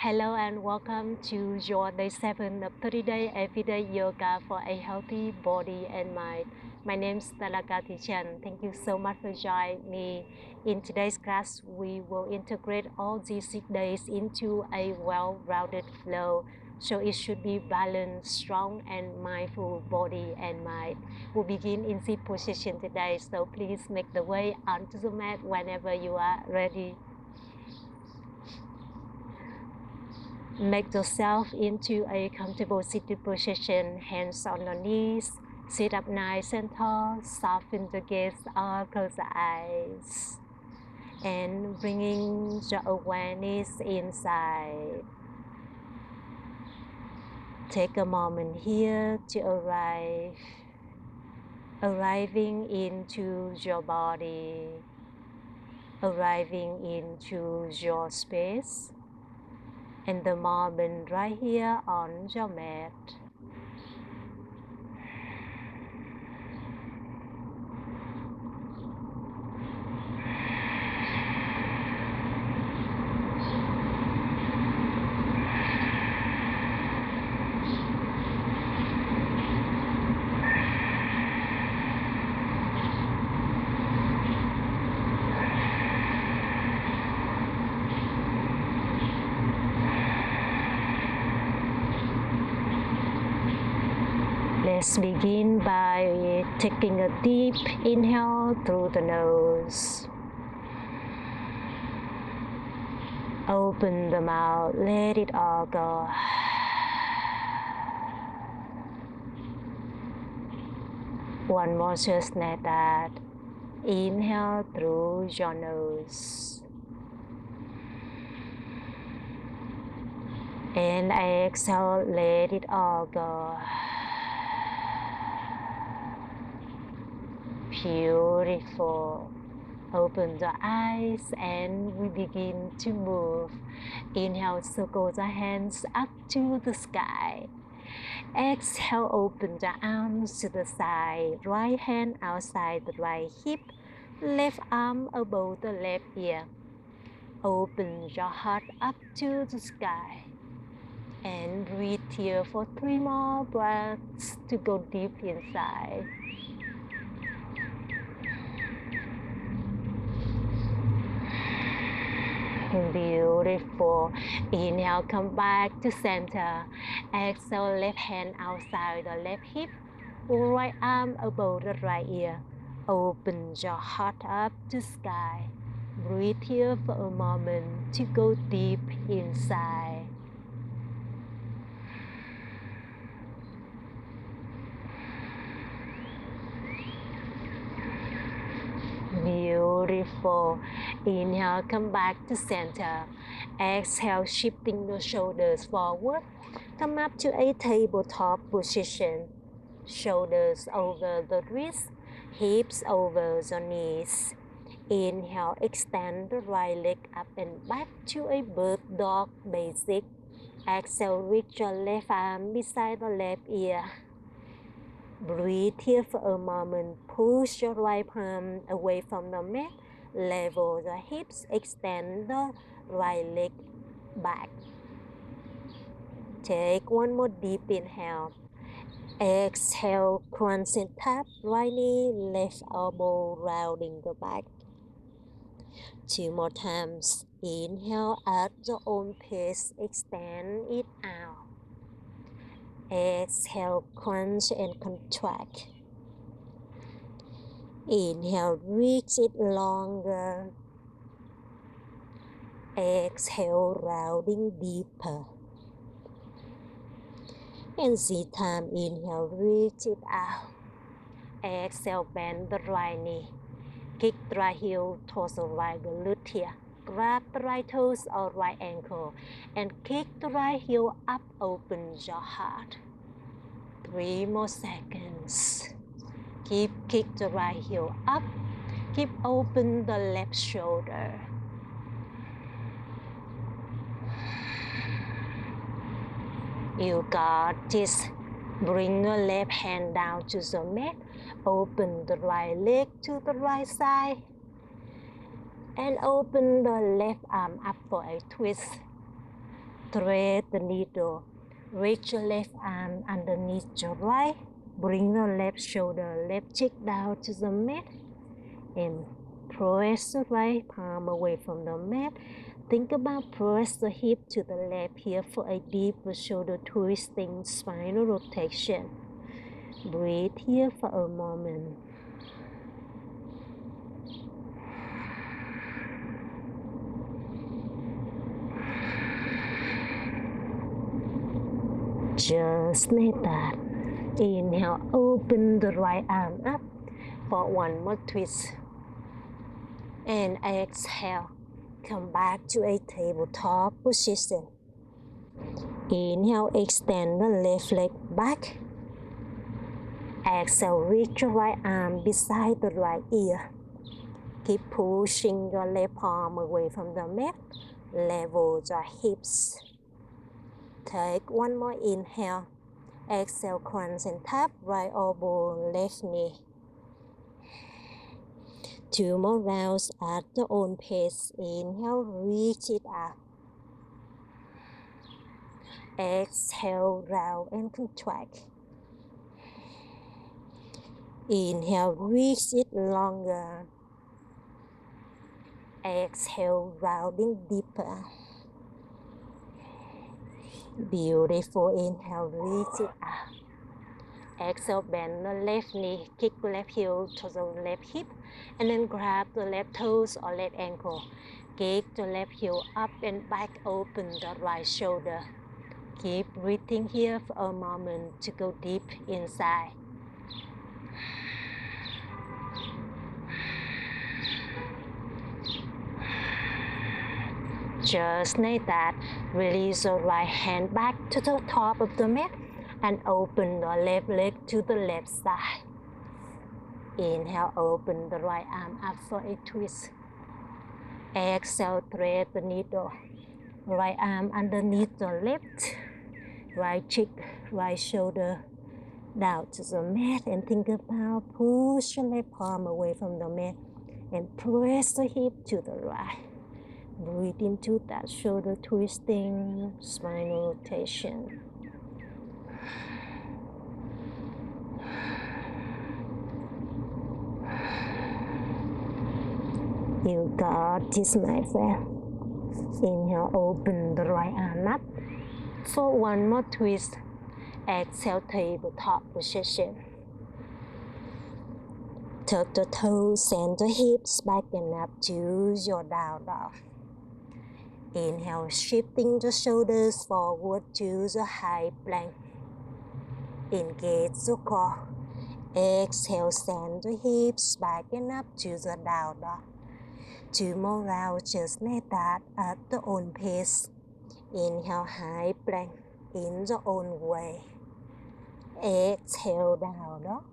Hello and welcome to your day 7 of 30-day everyday yoga for a healthy body and mind. My name is Talakati Chan. Thank you so much for joining me. In today's class, we will integrate all these 6 days into a well-rounded flow. So it should be balanced, strong and mindful body and mind. We'll begin in seat position today. So please make the way onto the mat whenever you are ready. Make yourself into a comfortable sitting position, hands on your knees, sit up nice and tall, soften the gaze or close the eyes, and bringing your awareness inside. Take a moment here to arriving into your body, arriving into your space. And the moment right here on your mat. Let's begin by taking a deep inhale through the nose. Open the mouth, let it all go. One more just like that. Inhale through your nose. And exhale, let it all go. Beautiful. Open the eyes and we begin to move. Inhale, circle the hands up to the sky. Exhale, open the arms to the side. Right hand outside the right hip. Left arm above the left ear. Open your heart up to the sky. And breathe here for 3 more breaths to go deep inside. Beautiful. Inhale, come back to center. Exhale, left hand outside the left hip. Right arm above the right ear. Open your heart up to sky. Breathe here for a moment to go deep inside. Beautiful. Inhale, come back to center. Exhale, shifting the shoulders forward. Come up to a tabletop position. Shoulders over the wrists, hips over the knees. Inhale, extend the right leg up and back to a bird dog basic. Exhale, reach your left arm beside the left ear. Breathe here for a moment. Push your right palm away from the mat. Level the hips. Extend the right leg back. Take one more deep inhale. Exhale, crunch and tap. Right knee, left elbow, rounding the back. 2 more times. Inhale at your own pace. Extend it out. Exhale, crunch and contract. Inhale, reach it longer. Exhale, rounding deeper. And this time, inhale, reach it out. Exhale, bend the right knee. Kick the right heel towards the right glute here. Grab the right toes or right ankle and kick the right heel up, open your heart. 3 more seconds. Kick the right heel up. Keep open the left shoulder. You got this. Bring your left hand down to the mat. Open the right leg to the right side. And open the left arm up for a twist. thread the needle. Reach your left arm underneath your right. Bring the left shoulder, left cheek down to the mat. And press the right palm away from the mat. Think about press the hip to the left here for a deeper shoulder twisting spinal rotation. Breathe here for a moment. Just like that. Inhale, open the right arm up for one more twist. And exhale, come back to a tabletop position. Inhale, extend the left leg back. Exhale, reach your right arm beside the right ear. Keep pushing your left palm away from the mat. Level your hips. Take one more inhale. Exhale, crunch and tap right elbow, left knee. 2 more rounds at your own pace. Inhale, reach it up. Exhale, round and contract. Inhale, reach it longer. Exhale, rounding deeper. Beautiful. Inhale, reach it up. Exhale, bend the left knee, kick the left heel to the left hip, and then grab the left toes or left ankle. Kick the left heel up and back, open the right shoulder. Keep breathing here for a moment to go deep inside. Just like that, release the right hand back to the top of the mat and open the left leg to the left side. Inhale, open the right arm up for a twist. Exhale, thread the needle. Right arm underneath the left. Right cheek, right shoulder down to the mat, and think about push your left palm away from the mat and press the hip to the right. Breathe into that shoulder twisting, spinal rotation. You got this, my friend. Inhale, open the right arm up for one more twist. Exhale, tabletop position. Tuck the toes, send the hips back and up to your down dog. Inhale, shifting the shoulders forward to the high plank. Engage the core. Exhale, send the hips back and up to the down dog. 2 more rounds just like that at the own pace. Inhale, high plank in the own way. Exhale, down dog.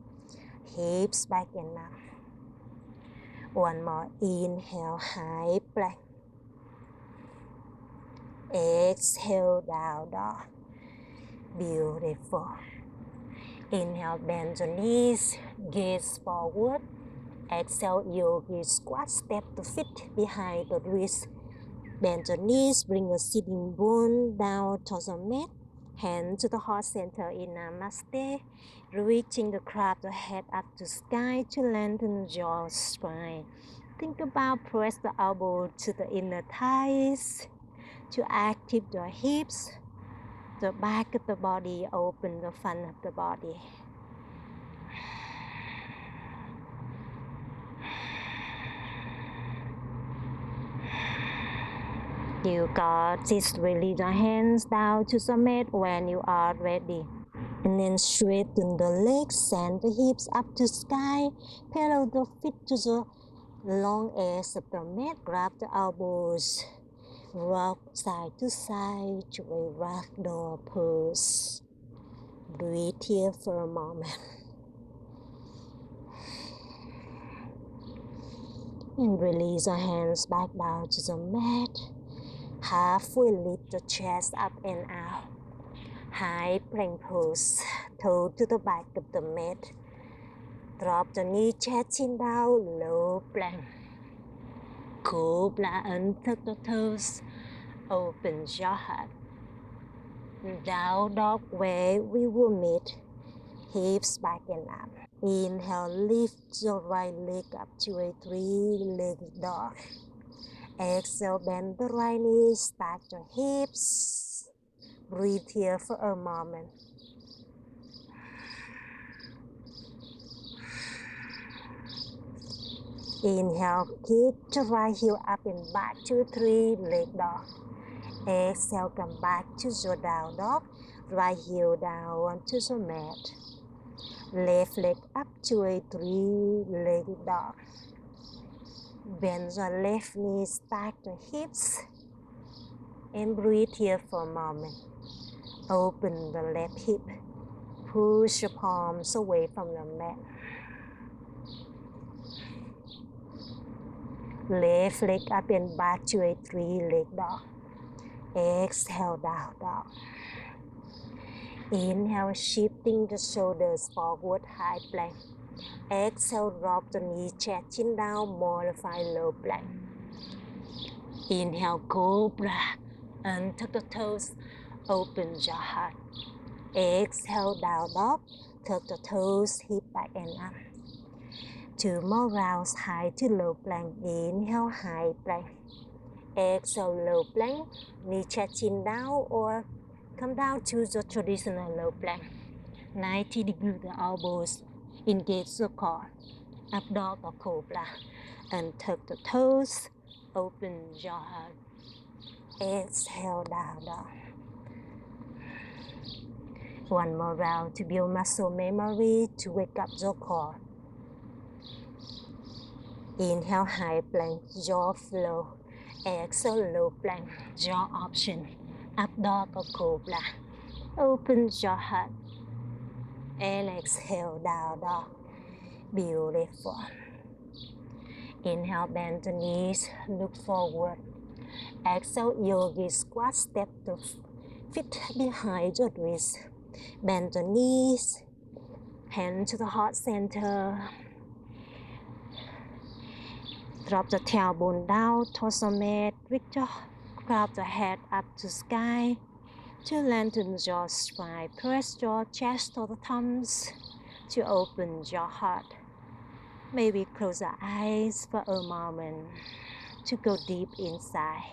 Hips back and up. One more. Inhale, high plank. Exhale, down dog. Beautiful. Inhale, bend your knees, gaze forward. Exhale, yogi squat, step the feet behind the wrist. Bend your knees, bring your sitting bone down to the mat. Hand to the heart center in Namaste. Reaching the crown of the head up to sky to lengthen your spine. Think about press the elbow to the inner thighs to active the hips, the back of the body, open the front of the body. You got this. Release your hands down to the mat when you are ready. And then straighten the legs, send the hips up to sky, parallel the feet to the long edge of the mat, grab the elbows, rock side to side to a ragdoll pose. Breathe here for a moment. And release your hands back down to the mat. Halfway lift the chest up and out. High plank pose, toe to the back of the mat. Drop the knee, chest chin down, low plank. Cobra, untuck the toes, open your heart. Down dog where we will meet, hips back and up. Inhale, lift your right leg up to a three-legged dog. Exhale, bend the right knee, stack your hips. Breathe here for a moment. Inhale, kick your right heel up and back to three-legged dog. Exhale, come back to your down dog. Right heel down onto the mat. Left leg up to a three-legged dog. Bend your left knee, stack the hips. And breathe here for a moment. Open the left hip. Push your palms away from the mat. Left leg up and back to a three-legged dog. Exhale, down dog. Inhale, shifting the shoulders forward, high plank. Exhale, drop the knee, chest chin down, modify low plank. Inhale, cobra, untuck the toes, open your heart. Exhale, down dog, tuck the toes, hip back and up. 2 more rounds, high to low plank. Inhale, high plank. Exhale, low plank, knee chest chin down or come down to the traditional low plank. 90 degrees, the elbows engage the core. Up dog or cobra. And tuck the toes, open your heart. Exhale, down dog. One more round to build muscle memory to wake up your core. Inhale, high plank, jaw flow. Exhale, low plank, jaw option. Up dog or cobra. Open your heart. And exhale, down dog. Beautiful. Inhale, bend the knees, look forward. Exhale, yogi squat, step the feet behind your wrist. Bend the knees, hand to the heart center. Drop the tailbone down, torso mat, reach your grab the head up to sky. To lengthen your spine, press your chest to the thumbs to open your heart. Maybe close your eyes for a moment to go deep inside.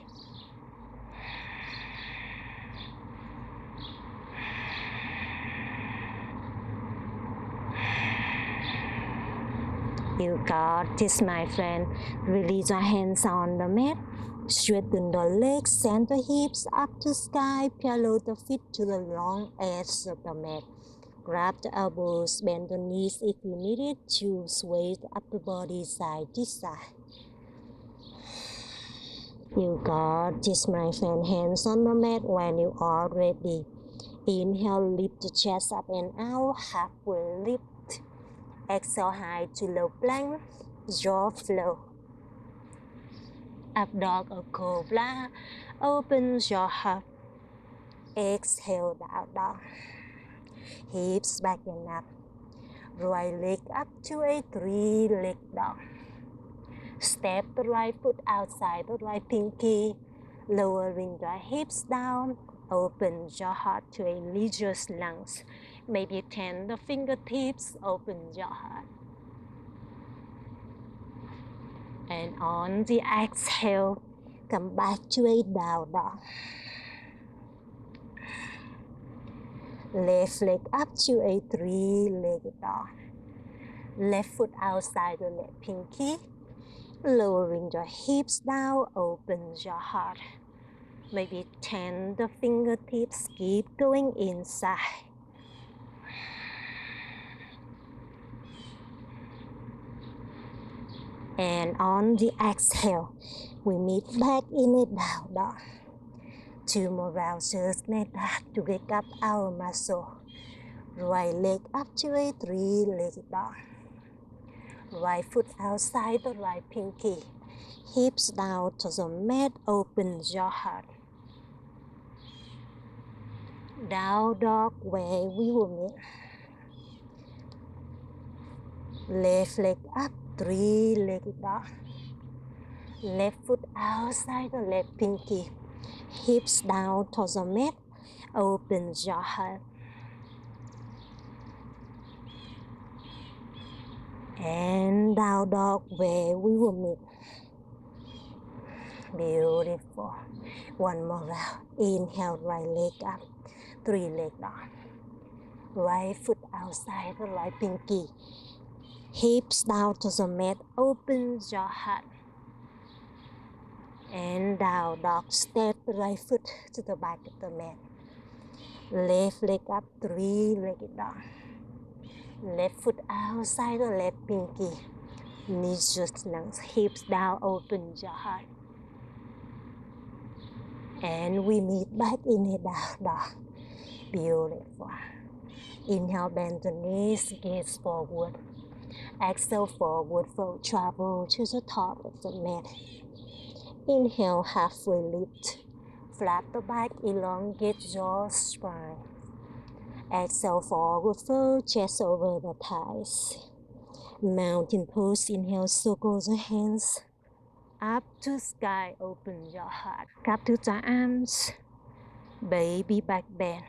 You got this, my friend. Release your hands on the mat. Straighten the legs, send the hips up to sky. Pillow the feet to the long edge of the mat. Grab the elbows, bend the knees if you need it to sway the upper body side to side. You got this, my friend. Hands on the mat when you are ready. Inhale, lift the chest up and out, halfway lift. Exhale, high to low plank, jaw flow. Up dog or cobra, open your heart. Exhale, down dog. Hips back and up. Right leg up to a three-legged dog. Step the right foot outside the right pinky, lowering the hips down. Open your heart to a religious lunge. Maybe 10 the fingertips, open your heart. And on the exhale, come back to a down dog. Left leg up to a three-legged dog. Left foot outside the left pinky, lowering your hips down, open your heart. Maybe 10 the fingertips, keep going inside. And on the exhale, we meet back in a down dog. 2 more rounds just like that to wake up our muscle. Right leg up to a three-legged dog. Right foot outside the right pinky. Hips down to the mat, open your heart. Down dog where we will meet. Left leg up, three-legged dog. Left foot outside the left pinky. Hips down to the mat, Open your heart. And down dog where we will meet. Beautiful. One more round. Inhale, right leg up. 3 leg down. Right foot outside the right pinky. Hips down to the mat. Open your heart. And down dog. Step right foot to the back of the mat. Left leg up. 3 leg down. Left foot outside the left pinky. Knees just lungs. Hips down. Open your heart. And we meet back in a down dog. Beautiful. Inhale, bend the knees, gaze forward. Exhale, forward fold, travel to the top of the mat. Inhale, halfway lift. Flat the back, elongate your spine. Exhale, forward fold, chest over the thighs. Mountain pose, inhale, circle the hands. Up to sky, open your heart. Cup to the arms. Baby back bend.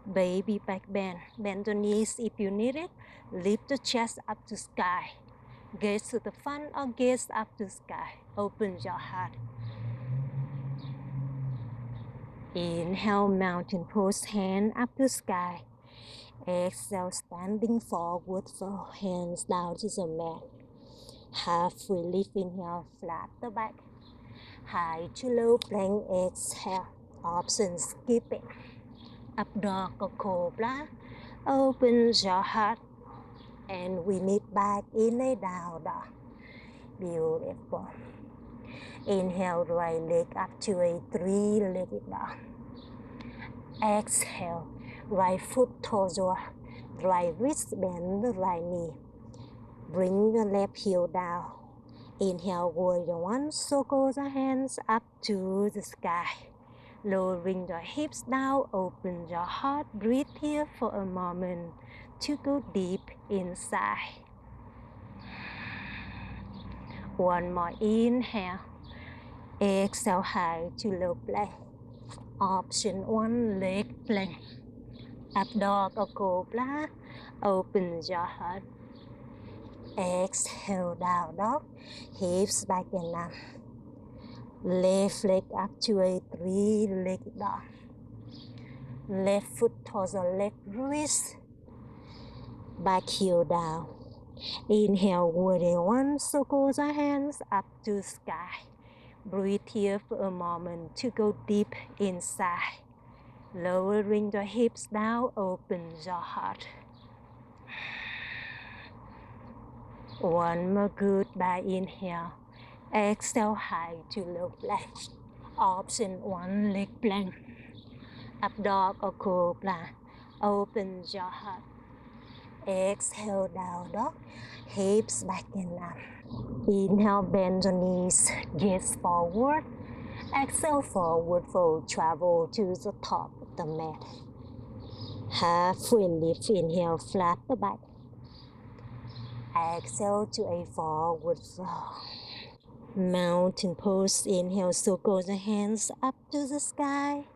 Baby back bend. Bend the knees if you need it. Lift the chest up to sky. Gaze to the front or gaze up to sky. Open your heart. Inhale, mountain pose, hand up to sky. Exhale, standing forward, fold hands down to the mat. Halfway lift, inhale, flat the back. High to low plank, exhale. Option skipping. Up dog or cobra. Open your heart. And we meet back in a down dog. Beautiful. Inhale, right leg up to a 3-legged dog. Exhale, right foot towards your right wrist, bend the right knee. Bring the left heel down. Inhale, warrior one, circle the hands up to the sky. Lowering your hips down, open your heart, breathe here for a moment to go deep inside. One more inhale. Exhale, high to low plank. Option 1, leg plank. Up dog or cobra. Open your heart. Exhale, down dog. Hips back and up. Left leg up to a 3-legged dog. Left foot towards the left wrist. Back heel down. Inhale, warrior one, circle the hands up to sky. Breathe here for a moment to go deep inside. Lowering your hips down, open your heart. One more goodbye inhale. Exhale, high to low plank. Option 1, leg plank. Up dog or cobra. Open your heart. Exhale, down dog. Hips back and up. Inhale, bend the knees, gaze forward. Exhale, forward fold, travel to the top of the mat. Halfway lift, inhale, flat the back. Exhale to a forward fold. Mountain pose, inhale, circle the hands up to the sky.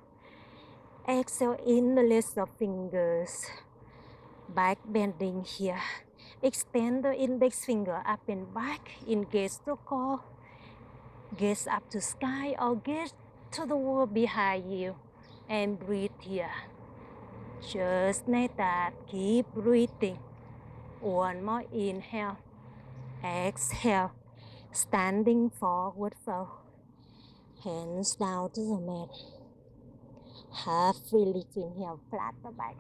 Exhale, interlace the fingers. Back bending here. Extend the index finger up and back. Engage the core. Gaze up to sky or gaze to the wall behind you. And breathe here. Just like that. Keep breathing. One more inhale. Exhale. Standing forward fold. Hands down to the mat. Halfway lift, inhale, flat the back.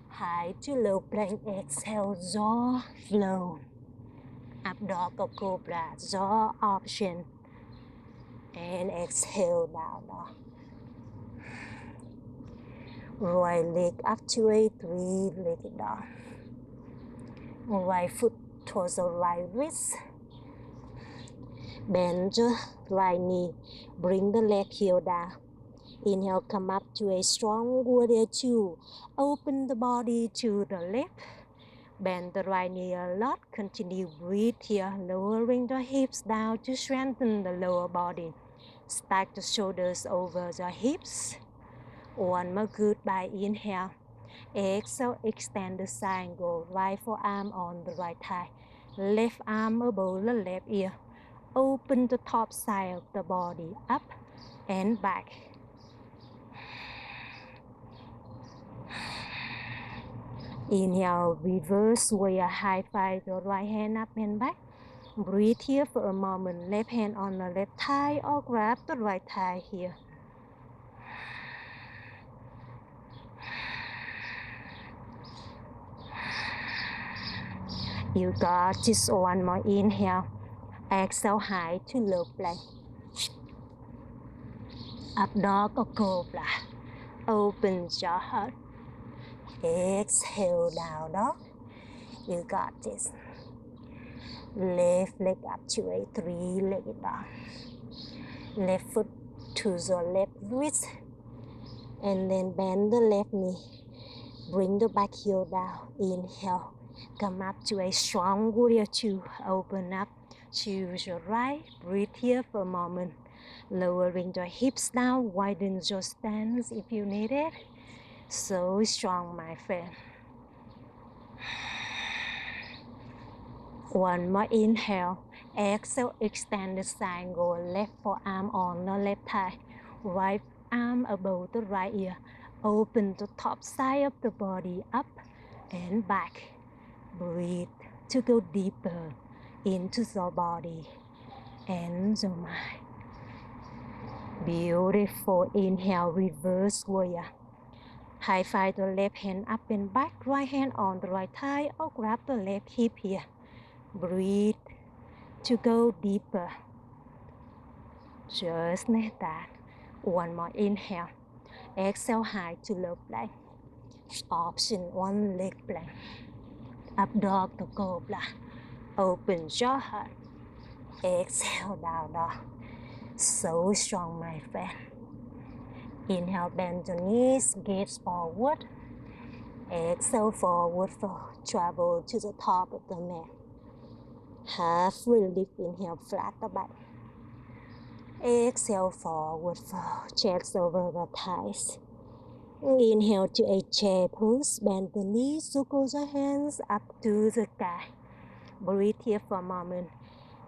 High to low plank, exhale, jaw flow. Up dog or cobra, jaw option. And exhale, down dog. Right leg up to a 3-legged dog. Right foot towards the right wrist. Bend the right knee. Bring the leg heel down. Inhale, come up to a strong warrior 2. Open the body to the left. Bend the right knee a lot. Continue breathe here, lowering the hips down to strengthen the lower body. Stack the shoulders over the hips. One more goodbye inhale. Exhale, extend the triangle. Right forearm on the right thigh. Left arm above the left ear. Open the top side of the body up and back. Inhale, reverse warrior, high five the right hand up and back. Breathe here for a moment. Left hand on the left thigh or grab the right thigh here. You got just one more inhale. Exhale, high to low plank. Up dog or cobra. Open your heart. Exhale, down dog. You got this. Left leg up to a three-legged dog. Left foot to the left wrist. And then bend the left knee. Bring the back heel down. Inhale. Come up to a strong warrior two. Open up to your right. Breathe here for a moment. Lowering your hips down. Widen your stance if you need it. So strong, my friend. One more inhale. Exhale, extend the triangle. Left forearm on the left thigh. Right arm above the right ear. Open the top side of the body up and back. Breathe to go deeper into the body and the mind. Beautiful. Inhale, reverse warrior. High five the left hand up and back. Right hand on the right thigh or grab the left hip here. Breathe to go deeper. Just like that. One more inhale. Exhale, high to low plank. Option one leg plank. Up dog to cobra. Open your heart. Exhale, down dog. So strong, my friend. Inhale, bend your knees, gaze forward. Exhale, forward fold. Travel to the top of the mat. Half relief. Inhale, flat the back. Exhale, forward fold. Chest over the thighs. Inhale to a chair pose. Bend the knees, circle the hands up to the sky. Breathe here for a moment.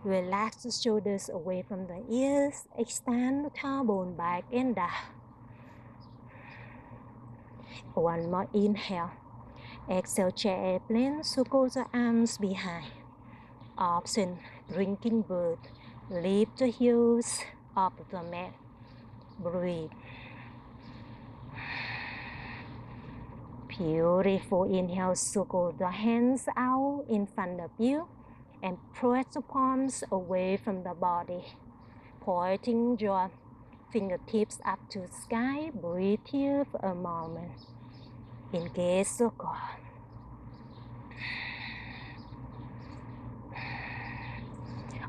Relax the shoulders away from the ears. Extend the tailbone back and down. One more inhale. Exhale, chair airplane. Circle the arms behind. Option, drinking bird. Lift the heels off the mat. Breathe. Beautiful. Inhale, circle the hands out in front of you and press the palms away from the body. Pointing your fingertips up to the sky. Breathe here for a moment. Engage circle.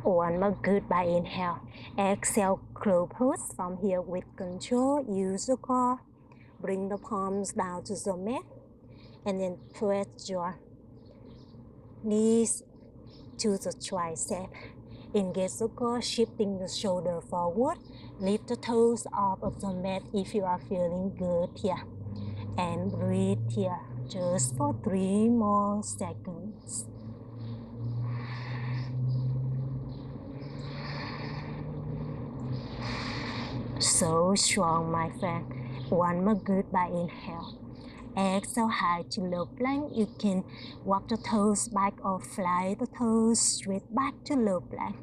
One more goodbye inhale. Exhale, crow pose from here with control. Use the core. Bring the palms down to the mat. And then press your knees to the tricep. Engage the core, shifting the shoulder forward. Lift the toes off of the mat if you are feeling good here. And breathe here just for 3 more seconds. So strong, my friend. One more goodbye inhale. Exhale, high to low plank. You can walk the toes back or fly the toes straight back to low plank.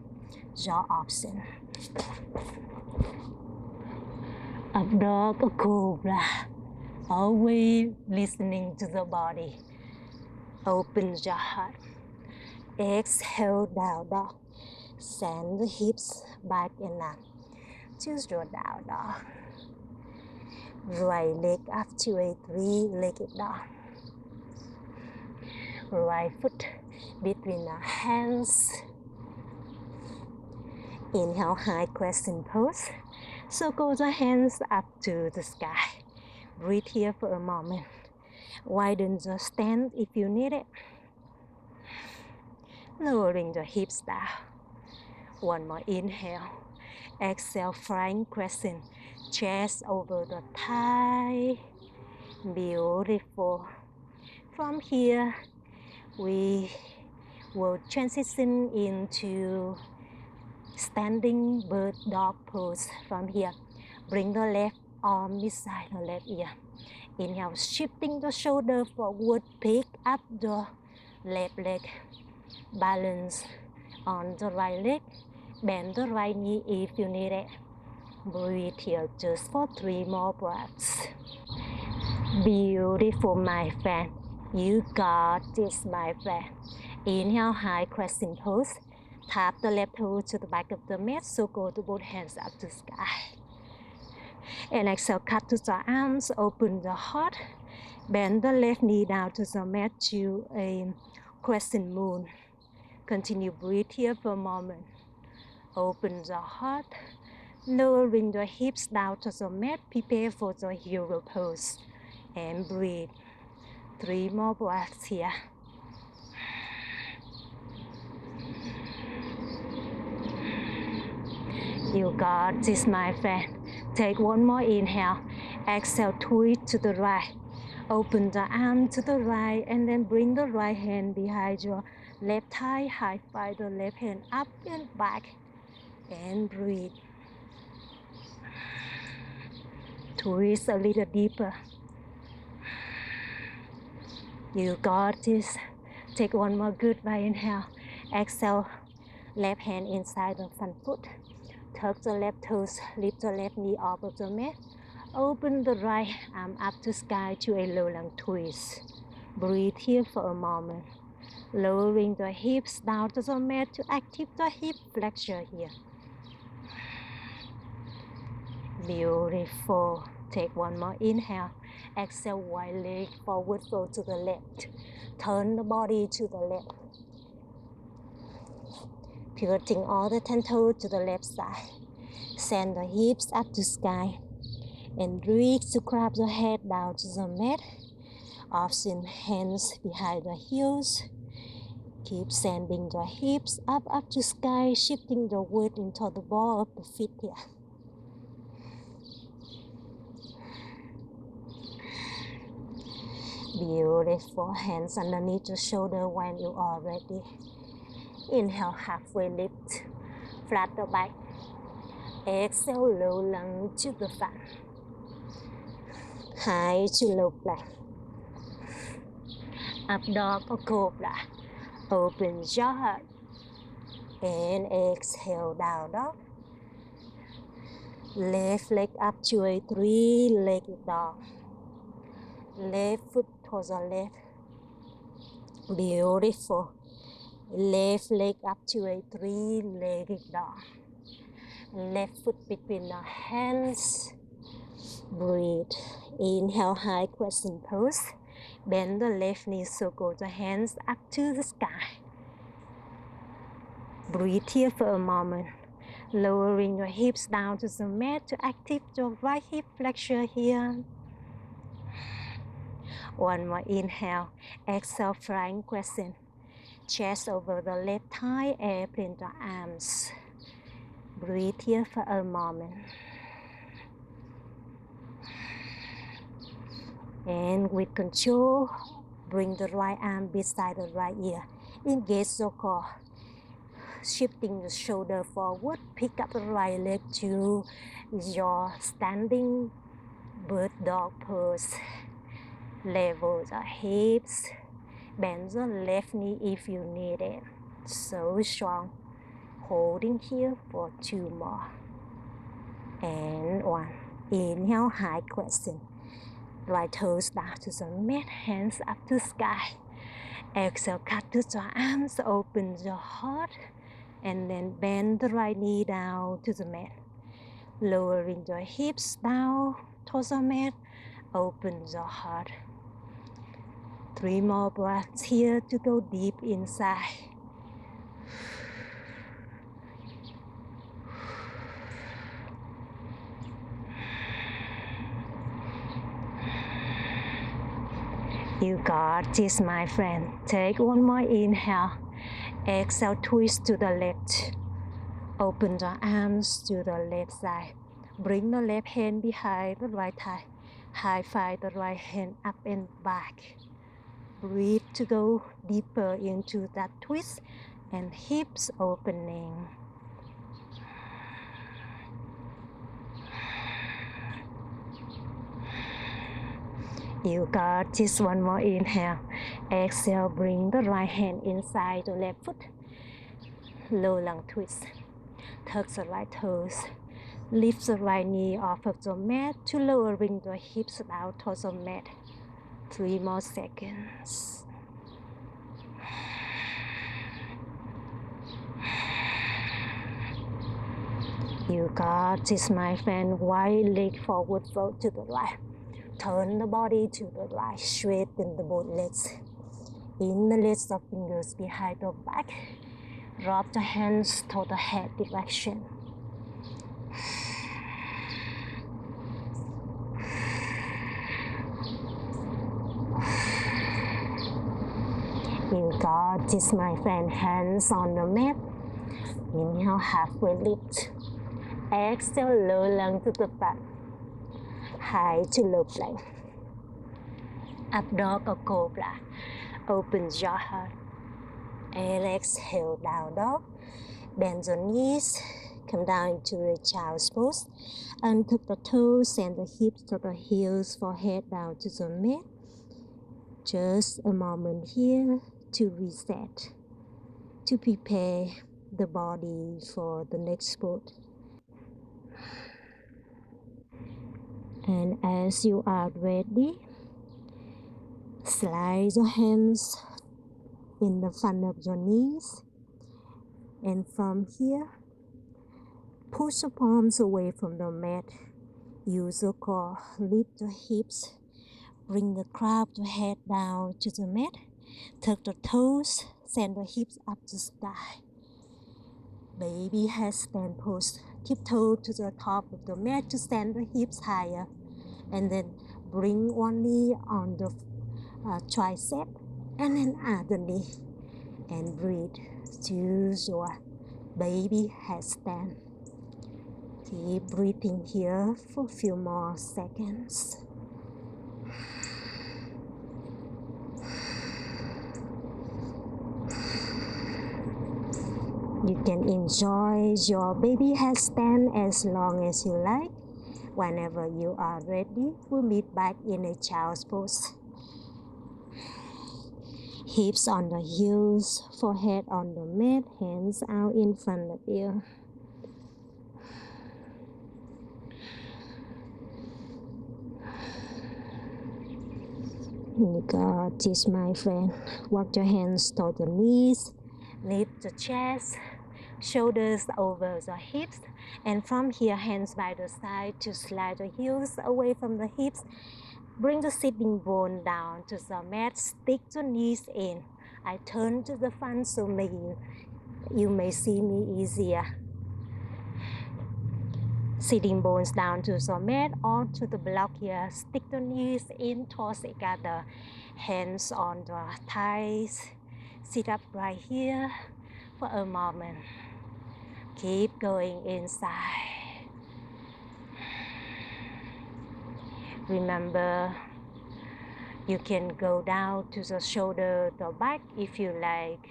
Your option. Up dog or cobra. Always listening to the body. Open your heart. Exhale, down dog. Send the hips back and up. Choose your down dog. Right leg up to a three-legged dog. Right foot between the hands. Inhale, high crescent pose. Circle the hands up to the sky. Breathe here for a moment. Widen the stance if you need it. Lowering the hips down. One more inhale. Exhale, flying crescent. chest over the thigh. Beautiful. From here, we will transition into standing bird dog pose. From here, bring the left arm beside the left ear. Inhale, shifting the shoulder forward, pick up the left leg, balance on the right leg, bend the right knee if you need it. Breathe here just for 3 more breaths. Beautiful, my friend. You got this, my friend. Inhale, high crescent pose. Tap the left toe to the back of the mat, so go to both hands up to sky. And exhale, cut to the arms, open the heart. Bend the left knee down to the mat to a crescent moon. Continue breathe here for a moment. Open the heart, lowering the hips down to the mat. Prepare for the hero pose. And breathe. 3 more breaths here. You got this, my friend. Take 1 more inhale. Exhale, twist to the right. Open the arm to the right and then bring the right hand behind your left thigh. High five the left hand up and back. And breathe. Twist a little deeper. You got this. Take 1 more goodbye inhale. Exhale, left hand inside the front foot. Tuck the left toes, lift the left knee off of the mat. Open the right arm up to sky to a low lung twist. Breathe here for a moment. Lowering the hips down to the mat to activate the hip flexor here. Beautiful. Take 1 more inhale. Exhale, wide leg forward, fold to the left. Turn the body to the left. Pivoting all the 10 toes to the left side. Send the hips up to sky. And reach to grab the head down to the mat. Option hands behind the heels. Keep sending the hips up to sky, shifting the weight into the ball of the feet here. Beautiful. Hands underneath the shoulder when you are ready. Inhale, halfway lift. Flat the back. Exhale, low lung to the front. High to low plank. Up dog or cobra. Open your heart. And exhale, down dog. Left leg up to a 3-legged dog. Left foot towards the left. Beautiful. Left leg up to a 3-legged dog. Left foot between the hands. Breathe. Inhale, high crescent pose. Bend the left knee, circle the hands up to the sky. Breathe here for a moment. Lowering your hips down to the mat to activate your right hip flexor here. 1 more inhale. Exhale, flying crescent. Chest over the left thigh, airplane the arms. Breathe here for a moment. And with control, bring the right arm beside the right ear. Engage the core. Shifting the shoulder forward, pick up the right leg to your standing bird dog pose. Level the hips. Bend the left knee if you need it. So strong. Holding here for 2 more. And 1. Inhale, high crescent. Right toes down to the mat, hands up to sky. Exhale, cut to the arms, open the heart. And then bend the right knee down to the mat. Lowering the hips down towards the mat. Open the heart. 3 more breaths here to go deep inside. You got this, my friend. Take 1 more inhale. Exhale, twist to the left. Open the arms to the left side. Bring the left hand behind the right thigh. High five the right hand up and back. Breathe to go deeper into that twist and hips opening. You got this. One more inhale. Exhale, bring the right hand inside the left foot. Low lung twist. Tuck the right toes. Lift the right knee off of the mat to lowering the hips down towards the mat. 3 more seconds. You got this, my friend. Right leg forward, fold to the right. Turn the body to the right, straighten the both legs. Interlace the fingers behind the back. Drop the hands toward the head direction. You got this, my friend. Hands on the mat. Inhale, halfway lift. Exhale, low lung to the back. High to low plank. Up dog or cobra. Open your heart. And exhale, down dog. Bend your knees. Come down into the child's pose. Untuck the toes and the hips to the heels, forehead down to the mat. Just a moment here to reset, to prepare the body for the next pose. And as you are ready, slide your hands in the front of your knees. And from here, push the palms away from the mat. Use your core, lift the hips, bring the crown of the head down to the mat. Tuck the toes, send the hips up to the sky. Baby handstand pose. Tiptoe to the top of the mat to stand the hips higher. And then bring one knee on the tricep and then other knee. And breathe to your baby handstand. Keep breathing here for a few more seconds. You can enjoy your baby handstand as long as you like. Whenever you are ready, we'll meet back in a child's pose. Hips on the heels, forehead on the mat, hands out in front of you. You got this, my friend. Walk your hands toward the knees, lift the chest, shoulders over the hips, and from here, hands by the side to slide the heels away from the hips. Bring the sitting bone down to the mat, stick the knees in. I turn to the front so you may see me easier. Sitting bones down to the mat, onto the block here. Stick the knees in towards each other. Hands on the thighs. Sit up right here for a moment. Keep going inside. Remember, you can go down to the shoulder, the back if you like.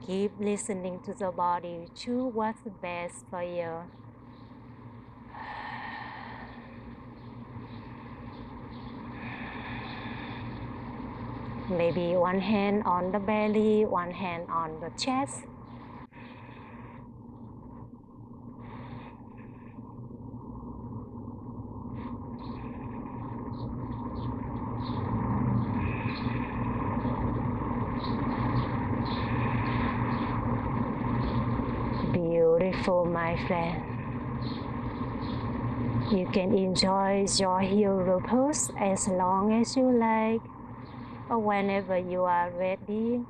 Keep listening to the body. Choose what's the best for you. Maybe one hand on the belly, one hand on the chest. Beautiful, my friend. You can enjoy your hero pose as long as you like, or whenever you are ready.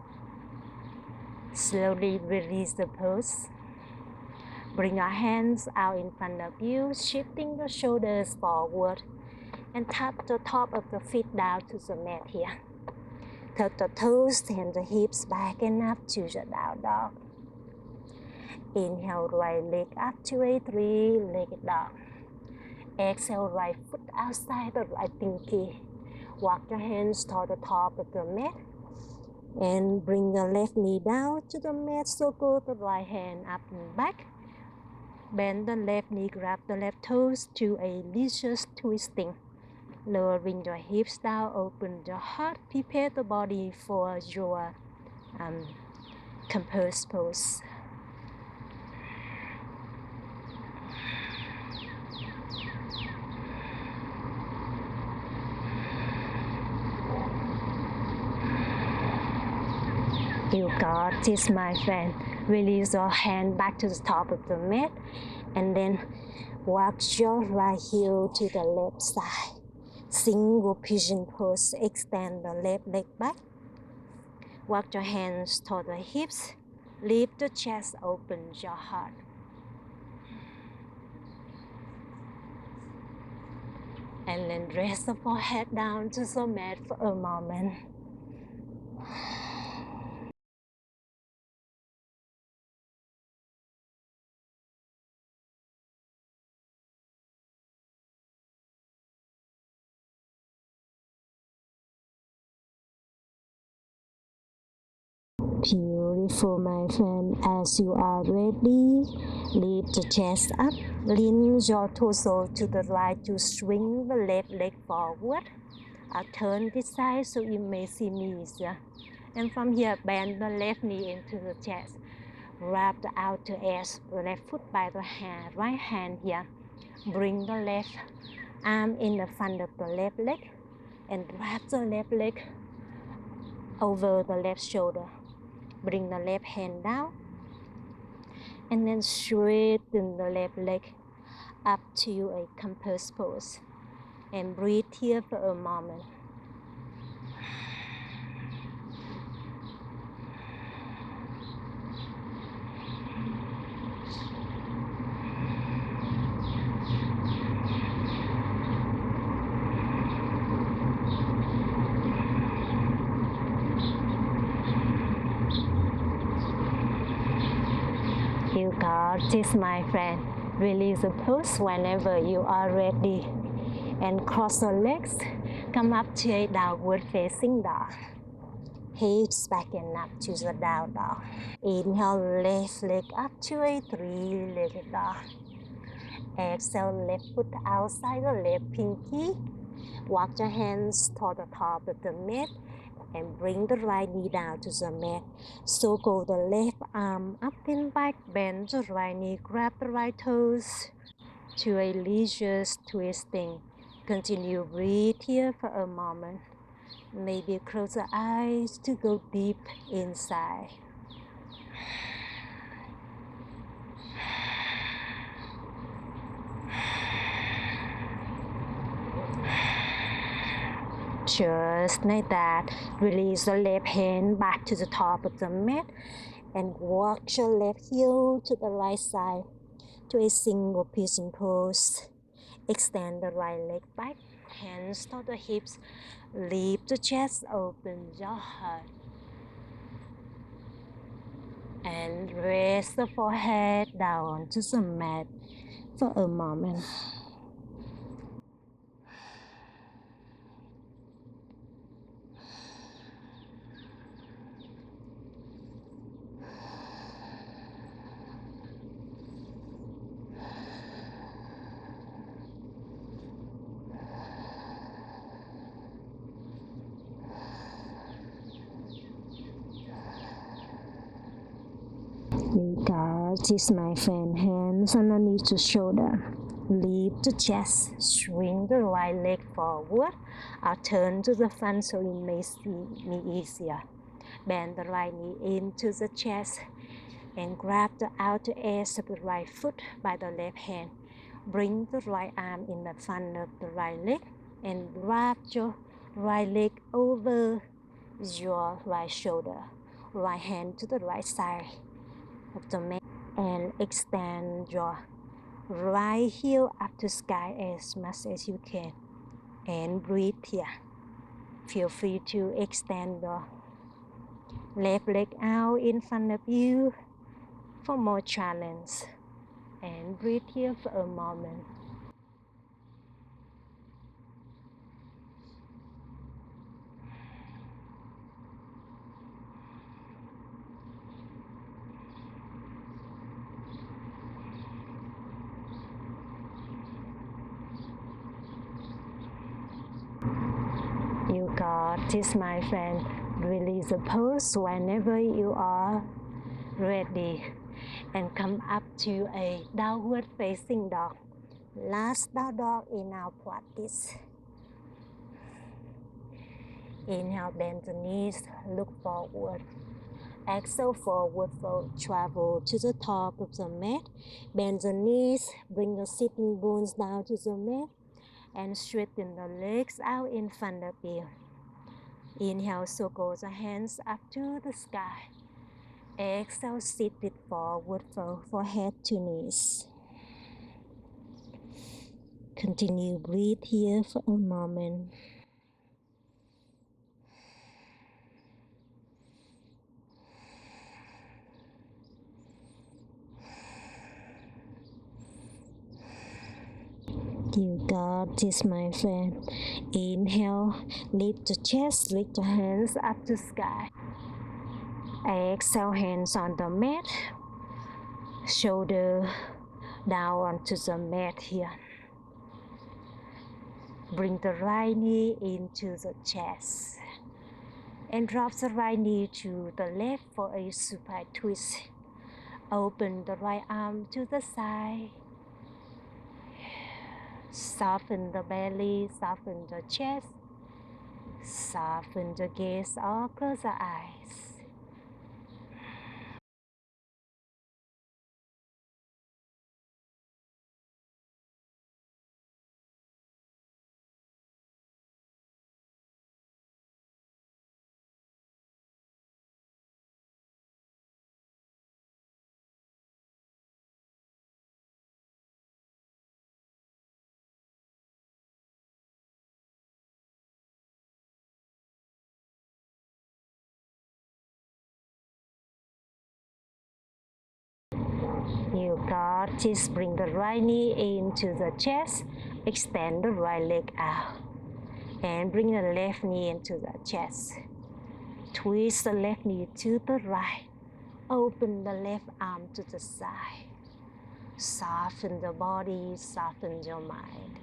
Slowly release the pose. Bring your hands out in front of you, shifting the shoulders forward, and tap the top of the feet down to the mat here. Tuck the toes and the hips back and up to the down dog. Inhale, right leg up to a three-legged dog. Exhale, right foot outside the right pinky. Walk your hands toward the top of the mat. And bring the left knee down to the mat. Circle the right hand up and back. Bend the left knee, grab the left toes to a delicious twisting. Lowering your hips down, open your heart. Prepare the body for your composed pose. You got this, my friend. Release your hand back to the top of the mat and then walk your right heel to the left side. Single pigeon pose. Extend the left leg back. Walk your hands toward the hips. Lift the chest, open your heart. And then rest the forehead down to the mat for a moment. Beautiful, my friend. As you are ready, lift the chest up. Lean your torso to the right to swing the left leg forward. I'll turn this side so you may see me easier. And from here, bend the left knee into the chest. Wrap the outer edge, the left foot by the hand, right hand here. Bring the left arm in the front of the left leg and wrap the left leg over the left shoulder. Bring the left hand down and then straighten the left leg up to a composed pose. And breathe here for a moment. You got this, my friend. Release the pose whenever you are ready. And cross your legs. Come up to a downward facing dog. Hips back and up to the down dog. Inhale, left leg up to a three-legged dog. Exhale, left foot outside the left pinky. Walk your hands toward the top of the mat and bring the right knee down to the mat. Circle the left arm up and back. Bend the right knee, grab the right toes to a delicious twisting. Continue, breathe here for a moment. Maybe close the eyes to go deep inside. Just like that, release the left hand back to the top of the mat and walk your left heel to the right side to a single pigeon pose. Extend the right leg back, hands to the hips, lift the chest, open your heart. And rest the forehead down to the mat for a moment. You got this, my friend. Hands underneath the shoulder. Lift the chest. Swing the right leg forward. I'll turn to the front so you may see me easier. Bend the right knee into the chest and grab the outer edge of the right foot by the left hand. Bring the right arm in the front of the right leg and wrap your right leg over your right shoulder. Right hand to the right side of the mat and extend your right heel up to sky as much as you can and breathe here. Feel free to extend your left leg out in front of you for more challenge. And breathe here for a moment. You got this, my friend. Release the pose whenever you are ready. And come up to a downward facing dog. Last down dog in our practice. Inhale, bend the knees, look forward. Exhale, forward fold, travel to the top of the mat. Bend the knees, bring the sitting bones down to the mat, and straighten the legs out in front of you. Inhale, circle the hands up to the sky. Exhale, sit it forward fold, forehead to knees. Continue, breathe here for a moment. You got this, my friend. Inhale, lift the chest, lift the hands up to sky. Exhale, hands on the mat. Shoulder down onto the mat here. Bring the right knee into the chest. And drop the right knee to the left for a supine twist. Open the right arm to the side. Soften the belly, soften the chest. Soften the gaze or close the eyes. You got this. Bring the right knee into the chest. Extend the right leg out. And bring the left knee into the chest. Twist the left knee to the right. Open the left arm to the side. Soften the body, soften your mind.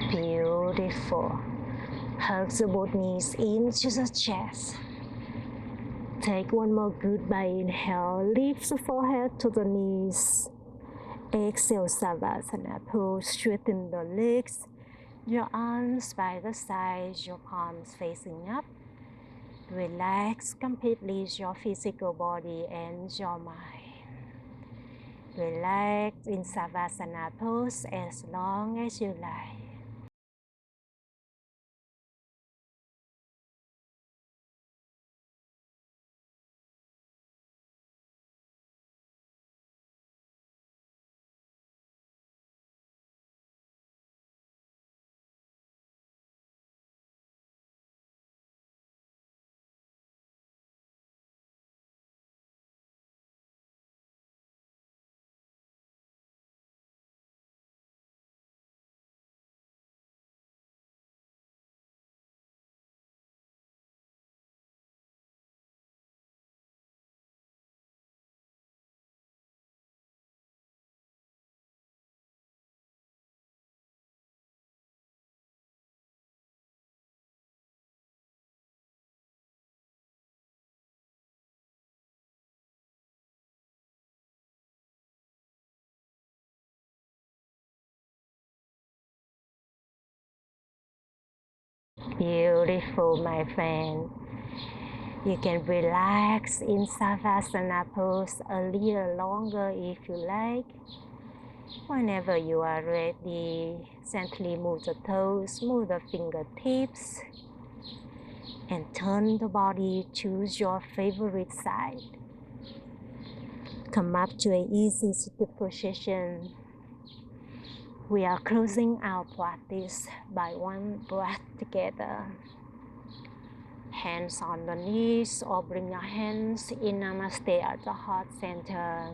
Beautiful. Hug the both knees into the chest. Take one more goodbye inhale. Lift the forehead to the knees. Exhale, Savasana pose. Straighten the legs. Your arms by the sides, your palms facing up. Relax completely your physical body and your mind. Relax in Savasana pose as long as you like. Beautiful, my friend. You can relax in Savasana pose a little longer if you like. Whenever you are ready, gently move the toes, move the fingertips, and turn the body. Choose your favorite side. Come up to an easy seated position. We are closing our practice by one breath together. Hands on the knees, or bring your hands in Namaste at the heart center.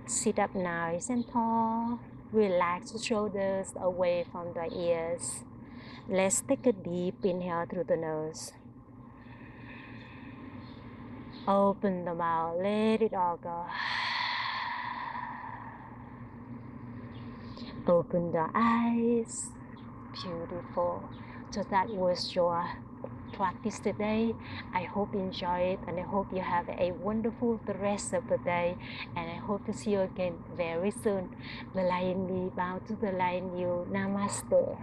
Sit up nice and tall. Relax the shoulders away from the ears. Let's take a deep inhale through the nose. Open the mouth, let it all go. Open the eyes. Beautiful. So that was your practice today. I hope you enjoy it, and I hope you have a wonderful the rest of the day, and I hope to see you again very soon. The lion me bow to the lion you. Namaste.